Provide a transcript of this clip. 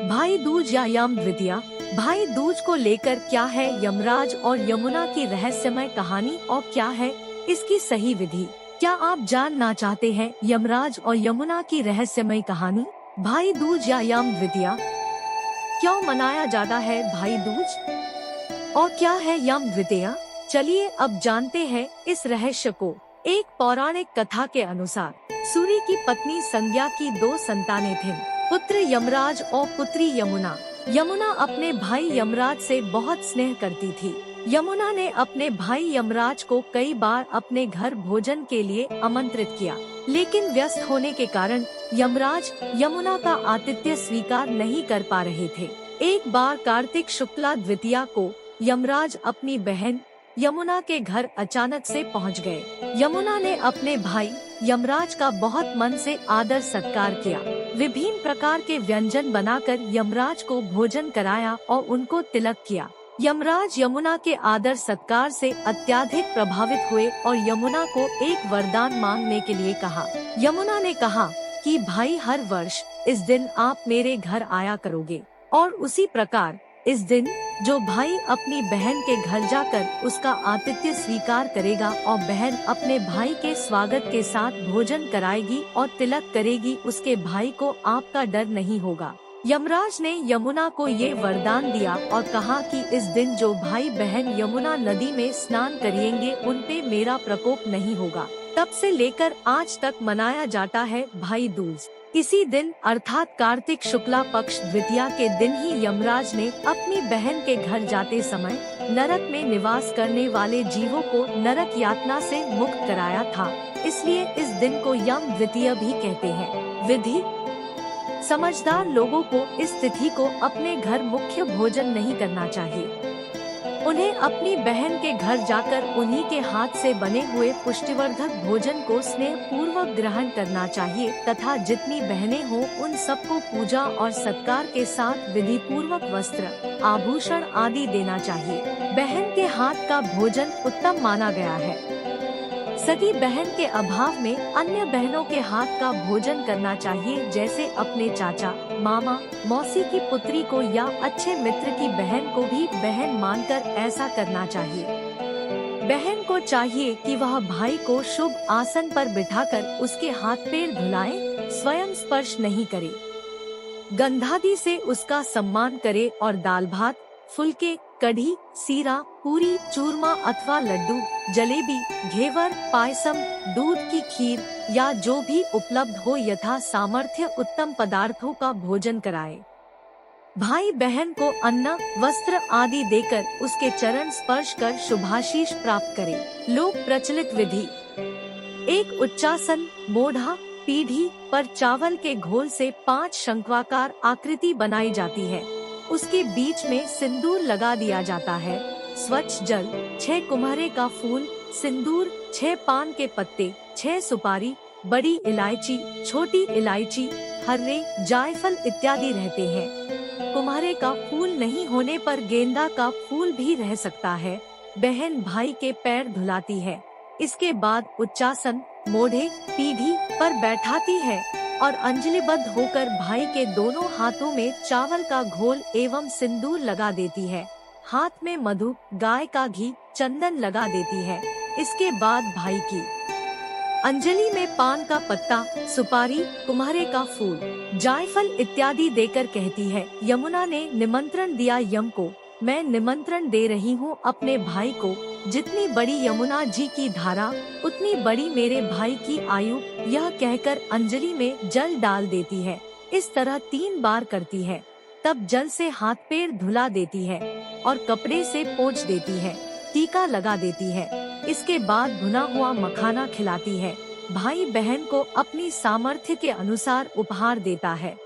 भाई दूज या यम द्वितीया। भाई दूज को लेकर क्या है यमराज और यमुना की रहस्यमय कहानी और क्या है इसकी सही विधि? क्या आप जानना चाहते हैं यमराज और यमुना की रहस्यमय कहानी? भाई दूज या यम द्वितीया क्यों मनाया जाता है भाई दूज और क्या है यम द्वितीया? चलिए अब जानते हैं इस रहस्य को। एक पौराणिक कथा के अनुसार सूर्य की पत्नी संज्ञा की 2 संतानें थीं, पुत्र यमराज और पुत्री यमुना। यमुना अपने भाई यमराज से बहुत स्नेह करती थी। यमुना ने अपने भाई यमराज को कई बार अपने घर भोजन के लिए आमंत्रित किया, लेकिन व्यस्त होने के कारण यमराज यमुना का आतिथ्य स्वीकार नहीं कर पा रहे थे। एक बार कार्तिक शुक्ला द्वितीया को यमराज अपनी बहन यमुना के घर अचानक से पहुंच गए। यमुना ने अपने भाई यमराज का बहुत मन से आदर सत्कार किया। विभिन्न प्रकार के व्यंजन बनाकर यमराज को भोजन कराया और उनको तिलक किया। यमराज यमुना के आदर सत्कार से अत्यधिक प्रभावित हुए और यमुना को एक वरदान मांगने के लिए कहा। यमुना ने कहा कि भाई हर वर्ष इस दिन आप मेरे घर आया करोगे और उसी प्रकार इस दिन जो भाई अपनी बहन के घर जाकर उसका आतिथ्य स्वीकार करेगा और बहन अपने भाई के स्वागत के साथ भोजन कराएगी और तिलक करेगी, उसके भाई को आपका डर नहीं होगा। यमराज ने यमुना को ये वरदान दिया और कहा कि इस दिन जो भाई बहन यमुना नदी में स्नान करेंगे उन पे मेरा प्रकोप नहीं होगा। तब से लेकर आज तक मनाया जाता है भाई दूज। इसी दिन अर्थात कार्तिक शुक्ला पक्ष द्वितीया के दिन ही यमराज ने अपनी बहन के घर जाते समय नरक में निवास करने वाले जीवों को नरक यातना से मुक्त कराया था। इसलिए इस दिन को यम द्वितीया भी कहते हैं। विधि: समझदार लोगों को इस तिथि को अपने घर मुख्य भोजन नहीं करना चाहिए। उन्हें अपनी बहन के घर जाकर उन्हीं के हाथ से बने हुए पुष्टिवर्धक भोजन को स्नेह पूर्वक ग्रहण करना चाहिए तथा जितनी बहनें हो उन सबको पूजा और सत्कार के साथ विधि पूर्वक वस्त्र, आभूषण आदि देना चाहिए। बहन के हाथ का भोजन उत्तम माना गया है। सगी बहन के अभाव में अन्य बहनों के हाथ का भोजन करना चाहिए, जैसे अपने चाचा, मामा, मौसी की पुत्री को या अच्छे मित्र की बहन को भी बहन मानकर ऐसा करना चाहिए। बहन को चाहिए कि वह भाई को शुभ आसन पर बिठाकर उसके हाथ पैर धुलाए, स्वयं स्पर्श नहीं करे। गंधादि से उसका सम्मान करे और दाल भात, फुलके, कढ़ी, सीरा, पूरी, चूरमा अथवा लड्डू, जलेबी, घेवर, पायसम, दूध की खीर या जो भी उपलब्ध हो यथा सामर्थ्य उत्तम पदार्थों का भोजन कराए। भाई बहन को अन्न, वस्त्र आदि देकर उसके चरण स्पर्श कर शुभाशीष प्राप्त करे। लोक प्रचलित विधि: एक उच्चासन मोढ़ा पीढ़ी पर चावल के घोल से 5 शंक्वाकार आकृति बनाई जाती है। उसके बीच में सिंदूर लगा दिया जाता है। स्वच्छ जल, 6 कुम्हारे का फूल, सिंदूर, 6 पान के पत्ते, 6 सुपारी, बड़ी इलायची, छोटी इलायची, हर्रे, जायफल इत्यादि रहते हैं। कुम्हारे का फूल नहीं होने पर गेंदा का फूल भी रह सकता है। बहन भाई के पैर धुलाती है। इसके बाद उच्चासन मोढ़े पीढ़ी पर बैठाती है और अंजलिबद्ध होकर भाई के दोनों हाथों में चावल का घोल एवं सिंदूर लगा देती है। हाथ में मधु, गाय का घी, चंदन लगा देती है। इसके बाद भाई की अंजलि में पान का पत्ता, सुपारी, कुम्हारे का फूल, जायफल इत्यादि देकर कहती है, यमुना ने निमंत्रण दिया यम को, मैं निमंत्रण दे रही हूँ अपने भाई को। जितनी बड़ी यमुना जी की धारा उतनी बड़ी मेरे भाई की आयु। यह कहकर अंजलि में जल डाल देती है। इस तरह 3 बार करती है। तब जल से हाथ पैर धुला देती है और कपड़े से पोंछ देती है, टीका लगा देती है। इसके बाद भुना हुआ मखाना खिलाती है। भाई बहन को अपनी सामर्थ्य के अनुसार उपहार देता है।